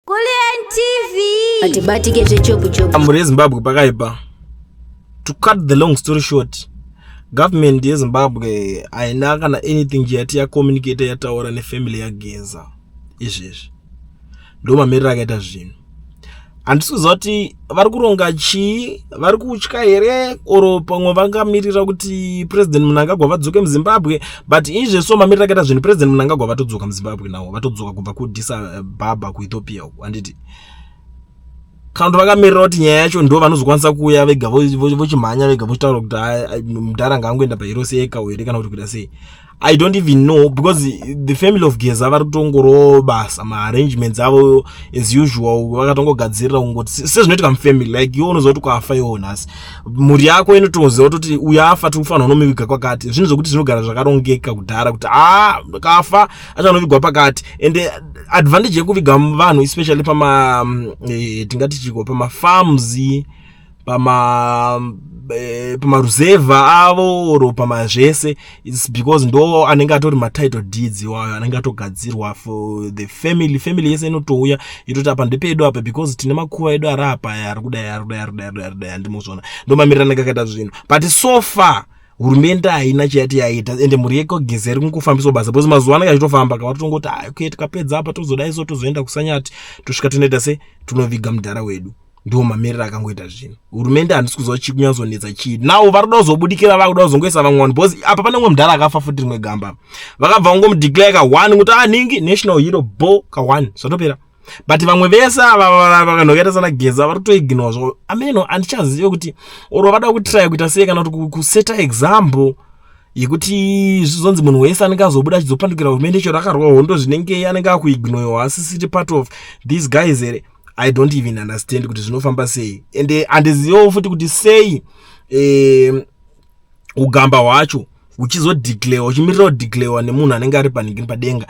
Kulian TV. Atibati geze chopu chopu. Muri Zimbabwe pakaipa. To cut the long story short, government ye Zimbabwe aina kana anything yati ya communicate yataura ne family ya Geza. Izvezvi. Ndo mamirira akaita zvinhu. Andisuzoti vari kuronga chi, vari kutya here oro pamwe vangamirira kuti president Mnangagwa vadzoke muZimbabwe, but izve so mamirira akaita zvinhu president Mnangagwa vatodzoka muZimbabwe nawo, vatodzoka kubva kuAddis Ababa kuEthiopia uko. Anditi kana vakamirira kuti nyaya yacho ndo vanozokwanisa kuuya vega vochimhanya vega vochitaura kuti mudhara angoenda paHirosi eka here kana kuti kuda sei. I don't even know, because the family of Geza vari kutongoro basa ma arrangements avo as usual vakatongogadzirira ungoti sezvinoitika mufamily like iwe unoziva kuti kwafa iwo nhasi mhuri yako inotoziva kuti uyafa tikufanira unomiviga kwakati, zvinhu zvokuti zvinogara zvakarongeka kudhara kuti kafa achanovigwa pakati. And advantage yekuviga vanhu especially pama tingati chiko pama farms pama ruzeva avo oro pama zvese, it's because ndo anenge atori ma title deeds iwayo anenge atogadzirwa for the family yese inotouya itoti apa ndepedu apa because tine makuva edu ari apa ari kudai ndimozvona ndo mamirira anenge akaita zvinhu. But so far hurumende haina chayati yaita, ende mhuri yeko Geza iri kungofambiswa basa because mazuva anenge achitofamba kavatongoti okay tikapedza apa tozodai so tozoenda kuSanyati tosvika tonoita se tonoviga mudhara wedu. Ndo mamirira akangoita zvinhu. Hurumende handisi kuziva chikunyazonetsa chii. Nawo varikuda kuzobudikira vakuda kuzongoisa vamwe because apa pane mumwe mudhara akafa futi rimwe gamba. Vakabva vangomudeclare ka1 kuti ningi national hero bo ka1 zvatopera. But vamwe vese vakanhokaita sana Geza vari kutoignore zvo. Ameno handichazivi kuti oro vada kutry kuita sei kana kuti kuseta example yekuti zvizonzi munhu wese anenge azobuda achizopandukira hurumende icho rakarwa hondo zvinenge anenge akuignorewa asi city part of these guys here. I don't even understand kuti zvinofamba sei. And handizivo futi kuti sei ugamba hwacho uchizodeclare uchimirira kudeclarewa nemunhu anenge ari paningini padenga.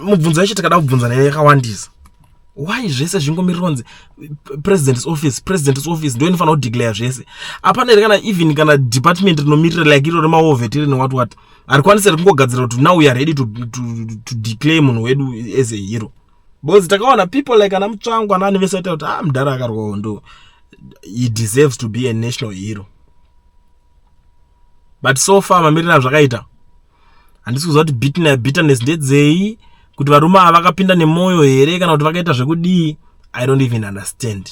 Mubvunzo yacho takada kubvunzana yakawandisa. Why zvese zvingomirironzi president's office ndo inofanira kudeclare zvese? Hapana here kana even kana department rinomirira like iro remaovetiri newat harikwanisa kungogadzira kuti now we are ready to declare munhu wedu as a hero. Because takaona people like ana Mutsvangu ana vese vaita kuti mudhara akarwa hondo, he deserves to be a national hero. But so far mamirira zvakaita handisi kuziva kuti bitterness ndedzei, kuti varume ava vakapinda nemoyo here kana kuti vakaita zvekudii. I don't even understand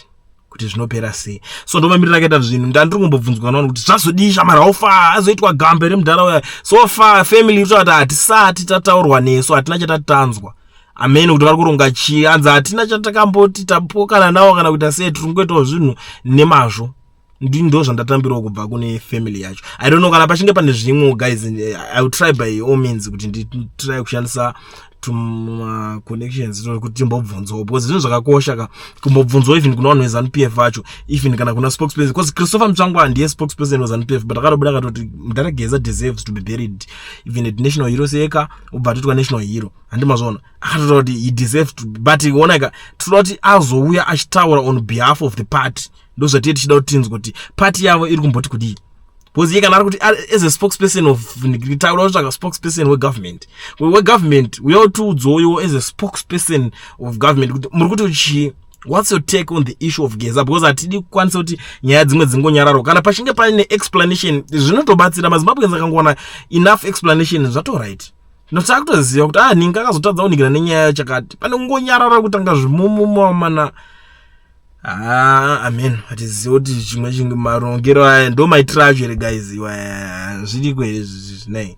kuti zvinopera sei. So ndo mamirira akaita zvinhu. Ndandiri kumbobvunzwa navanhu kuti zvazodii shamara ofa azoitwa gambe remudhara uya. So far family iri kuti hatisati tataurwa nesu, hatina chatatanzwa. Ameno kuti vari kuronga chii, hanzi hatina chatakamboti tapokana nawo kana kuita sei, tiri kungoitawo zvinhu nemazvo. Ndo zvandatambirawo kubva kune family yacho. I don't know kana pachinge pane zvimwe guys, I will try by all means kuti nditry kushandisa connections kuti timbobvunzawo, because zvinhu zvakakosha kumbobvunzawo even kuna vanhu veZANU-PF vacho, even kana kuna spokesperson, because Christopher Mutsvangu ndiye spokesperson weZANU-PF, but akabuda akati mudhara Geza deserves to be buried even at national hero seka ubva atitwa national hero. Handimazvona akatotaura kuti he deserves to, but onaka tinoda kuti azouya achitaura on behalf of the party. Ndo zvatiye tichida kuti tinzwe kuti party yavo iri kumboti kudii. Because ye kana ari kuti as a spokesperson of taura kutsvaga spokesperson wegovernment uyautiudzoyo as a spokesperson of government kuti muri kuti uchii, what's your take on the issue of Geza, because hatidi kukwanisa kuti nyaya dzimwe dzingonyararo kana pachinge pane explanation zvinotobatsira. maZimbabweans akangowana enough explanation zvatoright. Nokuti akutoziva kuti ningi akazotadza kuningina nenyaya chakati pane kungonyarara kutanga zvimumumamana. Amen. Hatiziva kuti chimwe marongero aya ndo maitira acho here guys. Zviri kwezvi nei.